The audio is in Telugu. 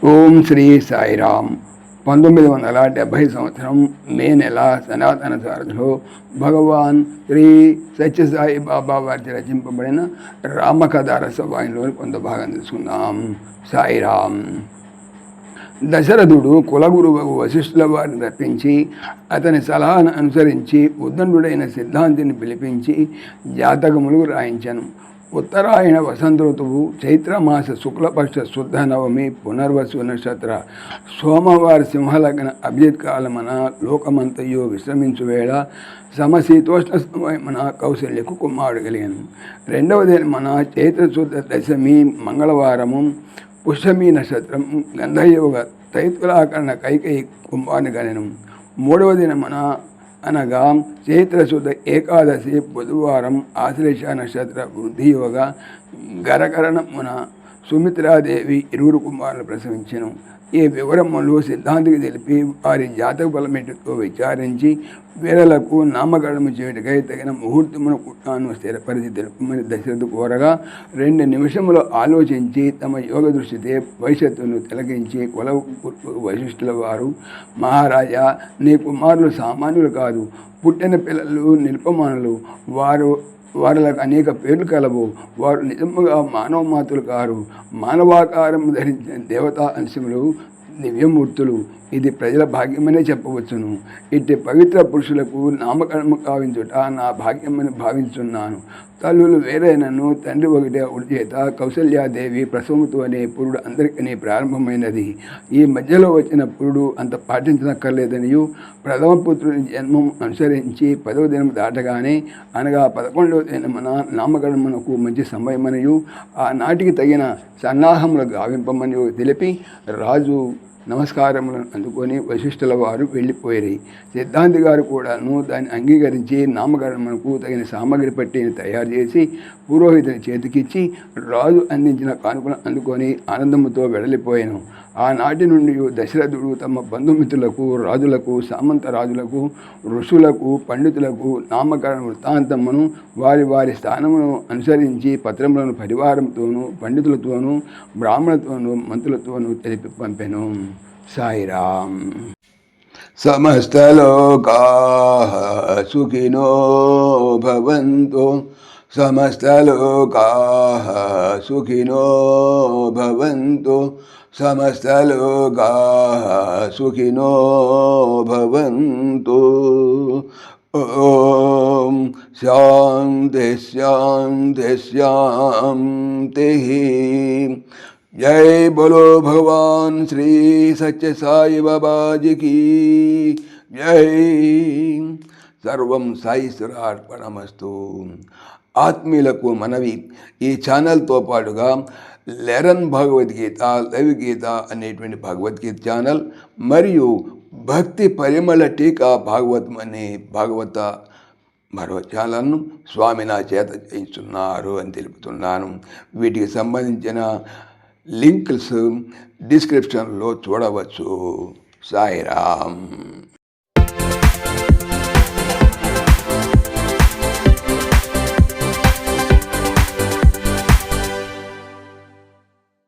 ఓం శ్రీ సాయిరామ్. 1970 సంవత్సరం మే నెల సనాతన సారథిలో భగవాన్ శ్రీ సత్యసాయి బాబా వారి రచింపబడిన రామకథ రసవాహినిలోని కొంత భాగం తెలుసుకుందాం. సాయిరామ్. దశరథుడు కులగురువు వశిష్ఠుల వారిని రప్పించి అతని సలహాను అనుసరించి ఉద్దండుడైన సిద్ధాంతిని పిలిపించి జాతకములు రాయించను. ఉత్తరాయణ వసంత ఋతువు, చైత్రమాస శుక్లపక్ష శుద్ధ నవమి, పునర్వసు నక్షత్ర, సోమవారి సింహలగ్న అభిజిత్ కాలమన లోకమంతయో విశ్రమించు వేళ సమశీతోష్ణ సమయమన కౌశల్యకు కుమారుడు కలిగాను. రెండవది మన చైత్రశుద్ధ దశమి మంగళవారము, పుష్యమి నక్షత్రం, గంధయోగ తైతులాకరణ కైకేయి కుమారుని గణను. మూడవ దినమన అనగా చైత్రశుద్ధ ఏకాదశి బుధవారం, ఆశ్లేష నక్షత్ర వృద్ధియోగ గరకరణమున సుమిత్రాదేవి ఇరువురు కుమారులు ప్రసవించెను. ఈ వివరములు సిద్ధాంతికి తెలిపి వారి జాతక బలమేటితో విచారించి వీరలకు నామకరణము చేయుటకై తగిన ముహూర్తమును కుట్టాను స్థిరపరిచి తెలుపమని దశరథుడు కోరగా 2 నిమిషములు ఆలోచించి తమ యోగ దృష్టితే భవిష్యత్తును తిలకించి కుల వశిష్ఠుల వారు, మహారాజా, నీ కుమారులు సామాన్యులు కాదు, పుట్టిన పిల్లలు నిరుపమానులు. వారులకు అనేక పేర్లు కలవు. వారు నిజముగా మానవ మాతులు కారు, మానవాకారం ధరించిన దేవతా అంశములు, దివ్యమూర్తులు. ఇది ప్రజల భాగ్యమనే చెప్పవచ్చును. ఇట్టి పవిత్ర పురుషులకు నామకరణము కావించుట నా భాగ్యమని భావించున్నాను. తల్లులు వేరైనను తండ్రి ఒకటే చేత కౌసల్యాదేవి ప్రసవముతోనే పురుడు అందరికీ ప్రారంభమైనది. ఈ మధ్యలో వచ్చిన పురుడు అంత పాటించనక్కర్లేదనియు, ప్రథమ పుత్రుని జన్మం అనుసరించి 10వ దినం దాటగానే అనగా 11వ దినమున నామకరణమునకు మంచి సమయమనియు, ఆనాటికి తగిన సన్నాహములు గావింపమని తెలిపి రాజు నమస్కారములను అందుకొని వశిష్ఠుల వారు వెళ్ళిపోయారు. సిద్ధాంతి గారు కూడాను దాన్ని అంగీకరించి నామకరణమునకు తగిన సామగ్రి పట్టిని తయారు చేసి పురోహితుని చేతికిచ్చి రాజు అందించిన కానుకలను అందుకొని ఆనందముతో వెడలిపోయాను. ఆనాటి నుండి దశరథుడు తమ బంధుమిత్రులకు, రాజులకు, సామంత రాజులకు, ఋషులకు, పండితులకు నామకరణ వృత్తాంతమును వారి వారి స్థానమును అనుసరించి పత్రములను పరివారంతోనూ, పండితులతోనూ, బ్రాహ్మణులతోనూ, మంత్రులతోనూ తెలిపి పంపెను. సాయిరామ్. సమస్తలోకాః సుఖినో భవంతు, సమస్తలోకాః సుఖినో భవంతు, సమస్తలోకాః సుఖినో భవంతు. ఓం శాంతి శాంతి శాంతి. జై బోలో భగవాన్ శ్రీ సత్య సాయి బాబాజీ కీ జై. సర్వం సాయీశ్వరార్పణమస్తు. ఆత్మీయులకు మనవి, ఈ ఛానల్తో పాటుగా లెరన్ భగవద్గీత, లైవ్ గీత అనేటువంటి భగవద్గీత ఛానల్ మరియు భక్తి పరిమళ టీకా భాగవతం అనే భాగవత మరో ఛానల్ను స్వామి నా చేత చేయిస్తున్నారు అని తెలుపుతున్నాను. వీటికి సంబంధించిన లింక్స్ డిస్క్రిప్షన్లో చూడవచ్చు. సాయిరామ్.